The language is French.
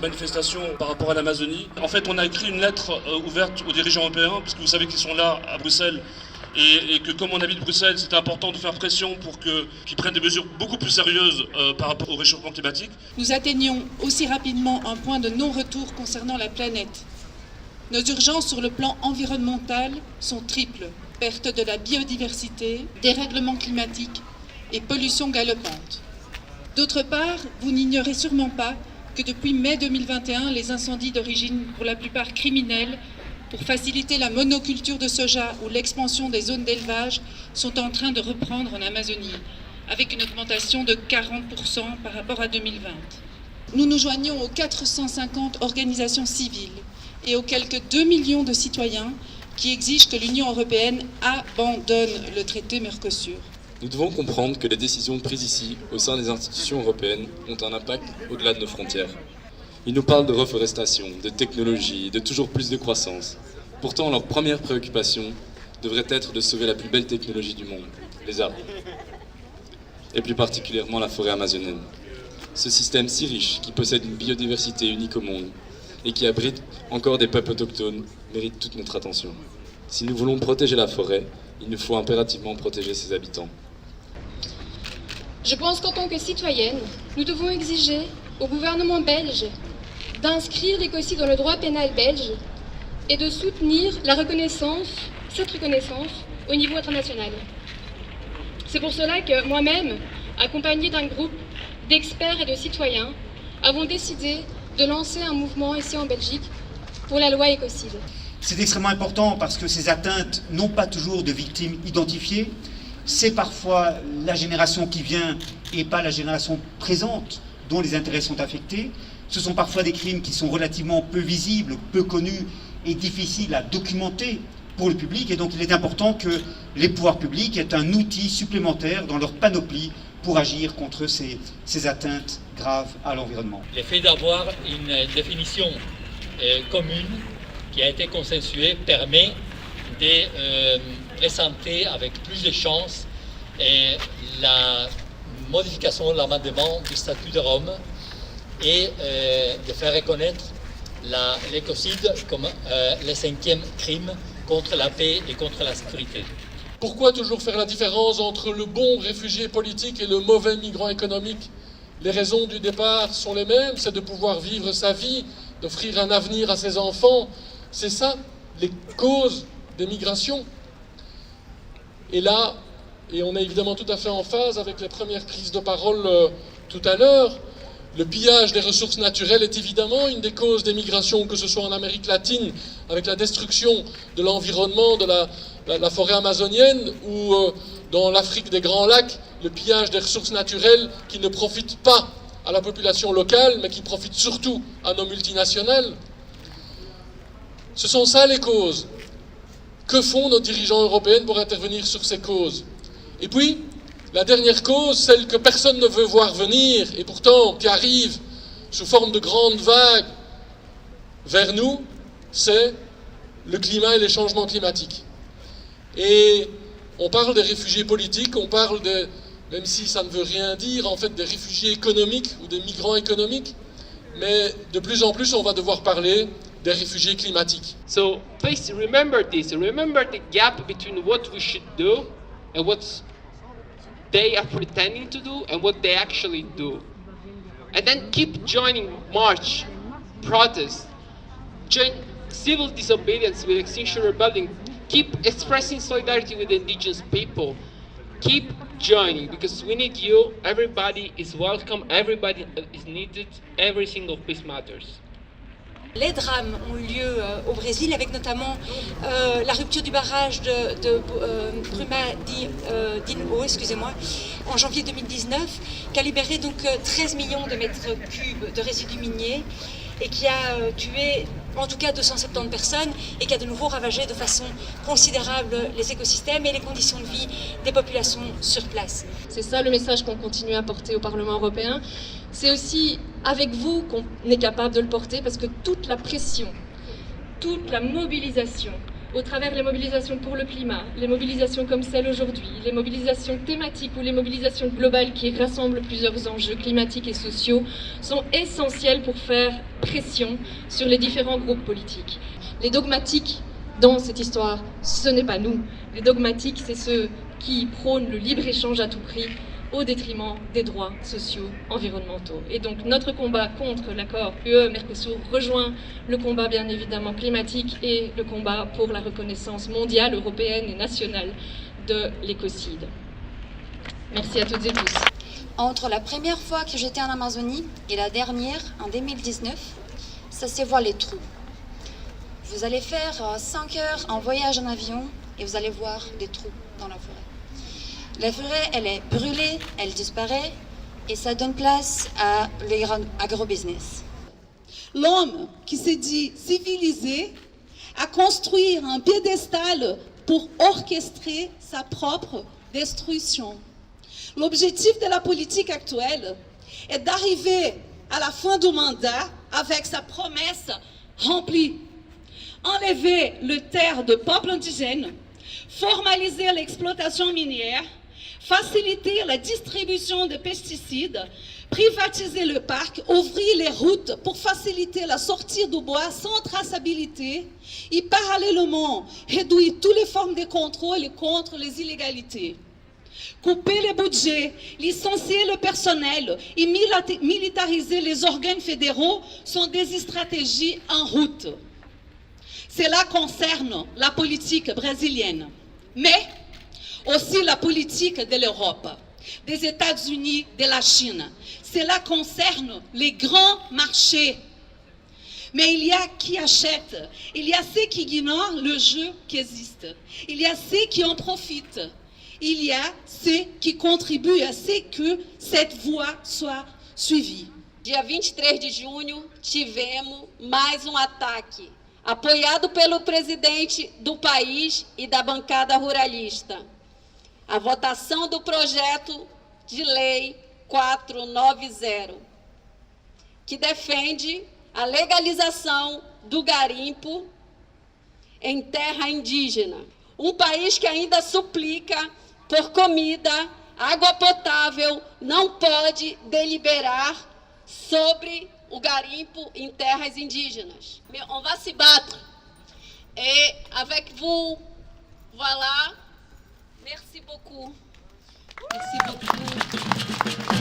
manifestation par rapport à l'Amazonie. En fait, on a écrit une lettre ouverte aux dirigeants européens, parce que vous savez qu'ils sont là à Bruxelles, et que comme on habite Bruxelles, c'est important de faire pression pour qu'ils prennent des mesures beaucoup plus sérieuses par rapport au réchauffement climatique. Nous atteignons aussi rapidement un point de non-retour concernant la planète. Nos urgences sur le plan environnemental sont triples. Perte de la biodiversité, dérèglement climatique et pollution galopante. D'autre part, vous n'ignorez sûrement pas que depuis mai 2021, les incendies d'origine pour la plupart criminelle, pour faciliter la monoculture de soja ou l'expansion des zones d'élevage, sont en train de reprendre en Amazonie, avec une augmentation de 40% par rapport à 2020. Nous nous joignons aux 450 organisations civiles et aux quelques 2 millions de citoyens qui exigent que l'Union européenne abandonne le traité Mercosur. Nous devons comprendre que les décisions prises ici, au sein des institutions européennes, ont un impact au-delà de nos frontières. Ils nous parlent de reforestation, de technologie, de toujours plus de croissance. Pourtant, leur première préoccupation devrait être de sauver la plus belle technologie du monde, les arbres. Et plus particulièrement la forêt amazonienne. Ce système si riche, qui possède une biodiversité unique au monde, et qui abrite encore des peuples autochtones, mérite toute notre attention. Si nous voulons protéger la forêt, il nous faut impérativement protéger ses habitants. Je pense qu'en tant que citoyenne, nous devons exiger au gouvernement belge d'inscrire l'écocide dans le droit pénal belge et de soutenir cette reconnaissance au niveau international. C'est pour cela que moi-même, accompagnée d'un groupe d'experts et de citoyens, avons décidé de lancer un mouvement ici en Belgique pour la loi écocide. C'est extrêmement important parce que ces atteintes n'ont pas toujours de victimes identifiées. C'est parfois la génération qui vient et pas la génération présente dont les intérêts sont affectés. Ce sont parfois des crimes qui sont relativement peu visibles, peu connus et difficiles à documenter pour le public. Et donc il est important que les pouvoirs publics aient un outil supplémentaire dans leur panoplie pour agir contre ces atteintes graves à l'environnement. Le fait d'avoir une définition commune qui a été consensuée permet de présenter avec plus de chances la modification de l'amendement du statut de Rome et de faire reconnaître l'écocide comme le 5e crime contre la paix et contre la sécurité. Pourquoi toujours faire la différence entre le bon réfugié politique et le mauvais migrant économique? Les raisons du départ sont les mêmes, c'est de pouvoir vivre sa vie, d'offrir un avenir à ses enfants. C'est ça, les causes des migrations. Et là, et on est évidemment tout à fait en phase avec les premières prises de parole tout à l'heure, le pillage des ressources naturelles est évidemment une des causes des migrations, que ce soit en Amérique latine, avec la destruction de l'environnement, de la forêt amazonienne, ou dans l'Afrique des Grands Lacs, le pillage des ressources naturelles qui ne profitent pas à la population locale, mais qui profitent surtout à nos multinationales. Ce sont ça les causes. Que font nos dirigeants européens pour intervenir sur ces causes? Et puis, la dernière cause, celle que personne ne veut voir venir, et pourtant qui arrive sous forme de grandes vagues vers nous, c'est le climat et les changements climatiques. Et on parle des réfugiés politiques, on parle même si ça ne veut rien dire, en fait, des réfugiés économiques ou des migrants économiques, mais de plus en plus, on va devoir parler des réfugiés climatiques. So please remember this, remember the gap between what we should do and what they are pretending to do and what they actually do. And then keep joining march, protests, join civil disobedience with Extinction Rebellion, keep expressing solidarity with the indigenous people, keep joining because we need you, everybody is welcome, everybody is needed, every single piece matters. Les drames ont eu lieu au Brésil avec notamment la rupture du barrage de Brumadinho, en janvier 2019, qui a libéré donc 13 millions de mètres cubes de résidus miniers et qui a tué en tout cas 270 personnes et qui a de nouveau ravagé de façon considérable les écosystèmes et les conditions de vie des populations sur place. C'est ça le message qu'on continue à porter au Parlement européen. C'est aussi avec vous qu'on est capable de le porter parce que toute la pression, toute la mobilisation au travers les mobilisations pour le climat, les mobilisations comme celle aujourd'hui, les mobilisations thématiques ou les mobilisations globales qui rassemblent plusieurs enjeux climatiques et sociaux, sont essentielles pour faire pression sur les différents groupes politiques. Les dogmatiques dans cette histoire, ce n'est pas nous. Les dogmatiques, c'est ceux qui prônent le libre-échange à tout prix au détriment des droits sociaux, environnementaux. Et donc notre combat contre l'accord UE-Mercosur rejoint le combat bien évidemment climatique et le combat pour la reconnaissance mondiale, européenne et nationale de l'écocide. Merci à toutes et tous. Entre la première fois que j'étais en Amazonie et la dernière, en 2019, ça se voit les trous. Vous allez faire 5 heures en voyage en avion et vous allez voir des trous dans la forêt. La forêt, elle est brûlée, elle disparaît et ça donne place à l'agrobusiness. L'homme qui s'est dit civilisé a construit un piédestal pour orchestrer sa propre destruction. L'objectif de la politique actuelle est d'arriver à la fin du mandat avec sa promesse remplie. Enlever le terre de peuples indigènes, formaliser l'exploitation minière, faciliter la distribution de pesticides, privatiser le parc, ouvrir les routes pour faciliter la sortie du bois sans traçabilité et parallèlement réduire toutes les formes de contrôle contre les illégalités. Couper les budgets, licencier le personnel et militariser les organes fédéraux sont des stratégies en route. Cela concerne la politique brésilienne, mais aussi la politique de l'Europe, des États-Unis, de la Chine. Cela concerne les grands marchés. Mais il y a qui achètent, il y a ceux qui ignorent le jeu qui existe, il y a ceux qui en profitent, il y a ceux qui contribuent à ce que cette voie soit suivie. Dia 23 de junho, tivemos mais ataque, apoiado pelo presidente do país e da bancada ruralista. A votação do projeto de lei 490, que defende a legalização do garimpo em terra indígena. Um país que ainda suplica por comida, água potável, não pode deliberar sobre o garimpo em terras indígenas. Mais on va se battre. Et avec vous, voilà. Merci beaucoup. Merci beaucoup.